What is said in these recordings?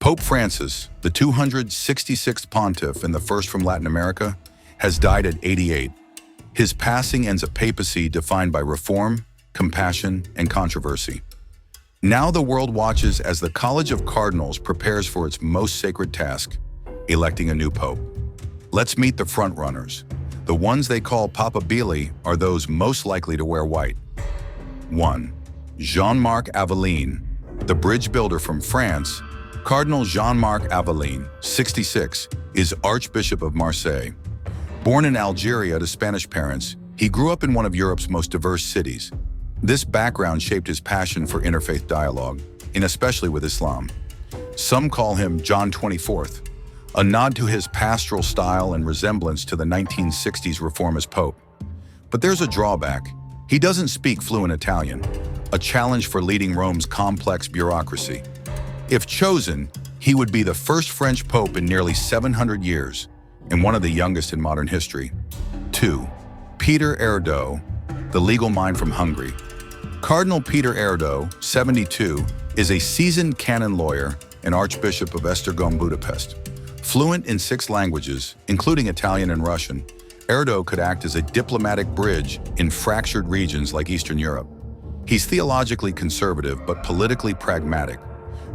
Pope Francis, the 266th pontiff and the first from Latin America, has died at 88. His passing ends a papacy defined by reform, compassion, and controversy. Now the world watches as the College of Cardinals prepares for its most sacred task, electing a new pope. Let's meet the frontrunners. The ones they call Papacy are those most likely to wear white. 1. Jean-Marc Aveline, the bridge builder from France. Cardinal Jean-Marc Aveline, 66, is Archbishop of Marseille. Born in Algeria to Spanish parents, he grew up in one of Europe's most diverse cities. This background shaped his passion for interfaith dialogue, and especially with Islam. Some call him John 24th, a nod to his pastoral style and resemblance to the 1960s reformist pope. But there's a drawback. He doesn't speak fluent Italian, a challenge for leading Rome's complex bureaucracy. If chosen, he would be the first French pope in nearly 700 years, and one of the youngest in modern history. 2. Pietro Erdo, the legal mind from Hungary. Cardinal Pietro Erdo, 72, is a seasoned canon lawyer and Archbishop of Esztergom, Budapest. Fluent in 6 languages, including Italian and Russian, Erdo could act as a diplomatic bridge in fractured regions like Eastern Europe. He's theologically conservative but politically pragmatic.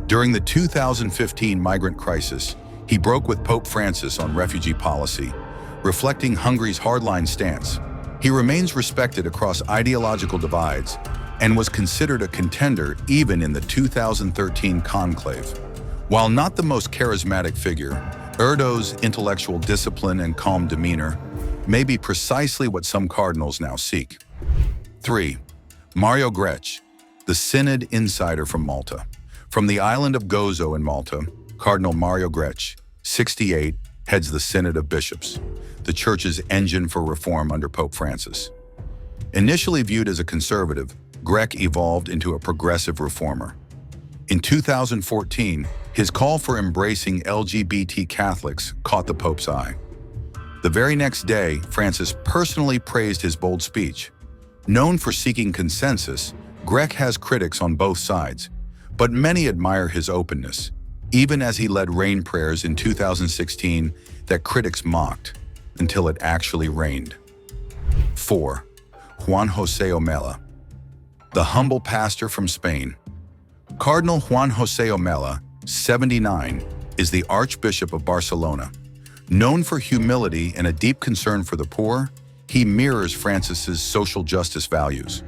During the 2015 migrant crisis, he broke with Pope Francis on refugee policy, reflecting Hungary's hardline stance. He remains respected across ideological divides and was considered a contender even in the 2013 conclave. While not the most charismatic figure, Erdo's intellectual discipline and calm demeanor may be precisely what some cardinals now seek. 3. Mario Grech, the Synod insider from Malta. From the island of Gozo in Malta, Cardinal Mario Grech, 68, heads the Synod of Bishops, the Church's engine for reform under Pope Francis. Initially viewed as a conservative, Grech evolved into a progressive reformer. In 2014, his call for embracing LGBT Catholics caught the Pope's eye. The very next day, Francis personally praised his bold speech. Known for seeking consensus, Grech has critics on both sides, but many admire his openness, even as he led rain prayers in 2016 that critics mocked, until it actually rained. 4. Juan José Omella, the humble pastor from Spain. Cardinal Juan José Omela, 79, is the Archbishop of Barcelona. Known for humility and a deep concern for the poor, he mirrors Francis's social justice values.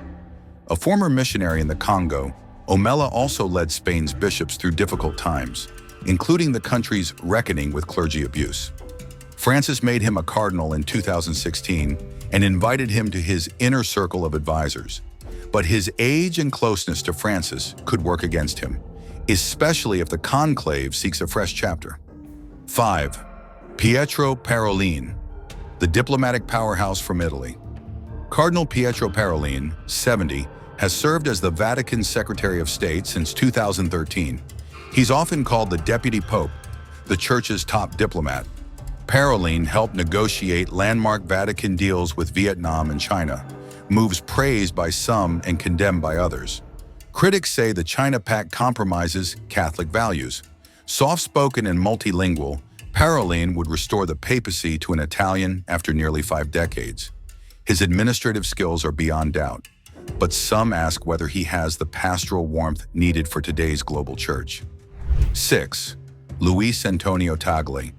A former missionary in the Congo, Omela also led Spain's bishops through difficult times, including the country's reckoning with clergy abuse. Francis made him a cardinal in 2016 and invited him to his inner circle of advisors. But his age and closeness to Francis could work against him, especially if the conclave seeks a fresh chapter. 5. Pietro Parolin, the diplomatic powerhouse from Italy. Cardinal Pietro Parolin, 70, has served as the Vatican's Secretary of State since 2013. He's often called the Deputy Pope, the Church's top diplomat. Parolin helped negotiate landmark Vatican deals with Vietnam and China, moves praised by some and condemned by others. Critics say the China Pact compromises Catholic values. Soft-spoken and multilingual, Parolin would restore the papacy to an Italian after nearly 5 decades. His administrative skills are beyond doubt, but some ask whether he has the pastoral warmth needed for today's global church. 6. Luis Antonio Tagle,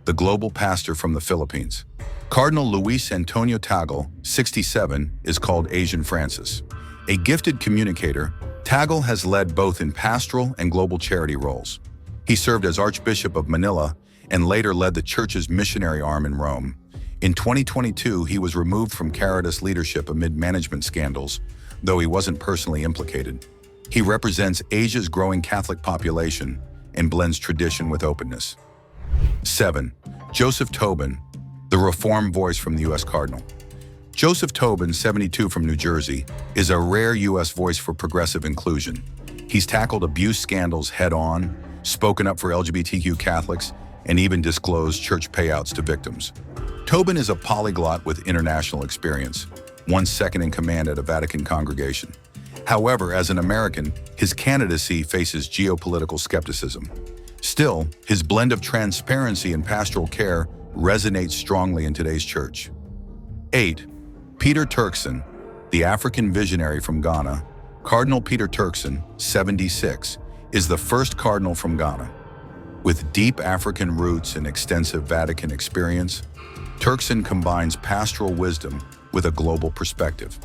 the global pastor from the Philippines. Cardinal Luis Antonio Tagle, 67, is called Asian Francis. A gifted communicator, Tagle has led both in pastoral and global charity roles. He served as Archbishop of Manila and later led the Church's missionary arm in Rome. In 2022, he was removed from Caritas leadership amid management scandals, though he wasn't personally implicated. He represents Asia's growing Catholic population and blends tradition with openness. 7. Joseph Tobin, the reform voice from the U.S. Cardinal. Joseph Tobin, 72 from New Jersey, is a rare U.S. voice for progressive inclusion. He's tackled abuse scandals head-on, spoken up for LGBTQ Catholics, and even disclosed church payouts to victims. Tobin is a polyglot with international experience, once second in command at a Vatican congregation. However, as an American, his candidacy faces geopolitical skepticism. Still, his blend of transparency and pastoral care resonates strongly in today's church. 8. Peter Turkson, the African visionary from Ghana. Cardinal Peter Turkson, 76, is the first cardinal from Ghana. With deep African roots and extensive Vatican experience, Turkson combines pastoral wisdom with a global perspective.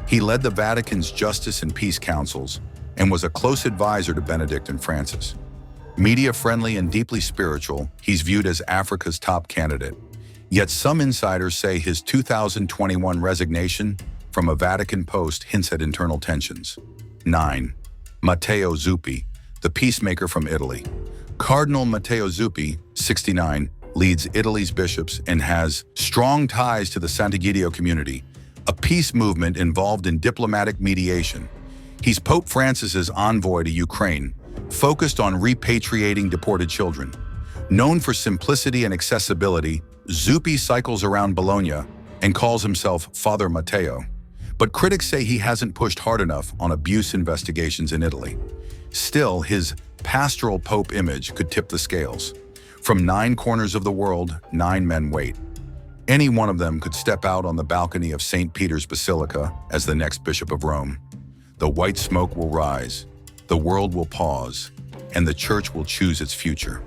He led the Vatican's Justice and Peace Councils and was a close advisor to Benedict and Francis. Media-friendly and deeply spiritual, he's viewed as Africa's top candidate. Yet some insiders say his 2021 resignation from a Vatican post hints at internal tensions. 9. Matteo Zuppi, the peacemaker from Italy. Cardinal Matteo Zuppi, 69, leads Italy's bishops and has strong ties to the Sant'Egidio community, a peace movement involved in diplomatic mediation. He's Pope Francis's envoy to Ukraine, focused on repatriating deported children. Known for simplicity and accessibility, Zuppi cycles around Bologna and calls himself Father Matteo. But critics say he hasn't pushed hard enough on abuse investigations in Italy. Still, his pastoral pope image could tip the scales. From 9 corners of the world, 9 men wait. Any one of them could step out on the balcony of St. Peter's Basilica as the next Bishop of Rome. The white smoke will rise, the world will pause, and the church will choose its future.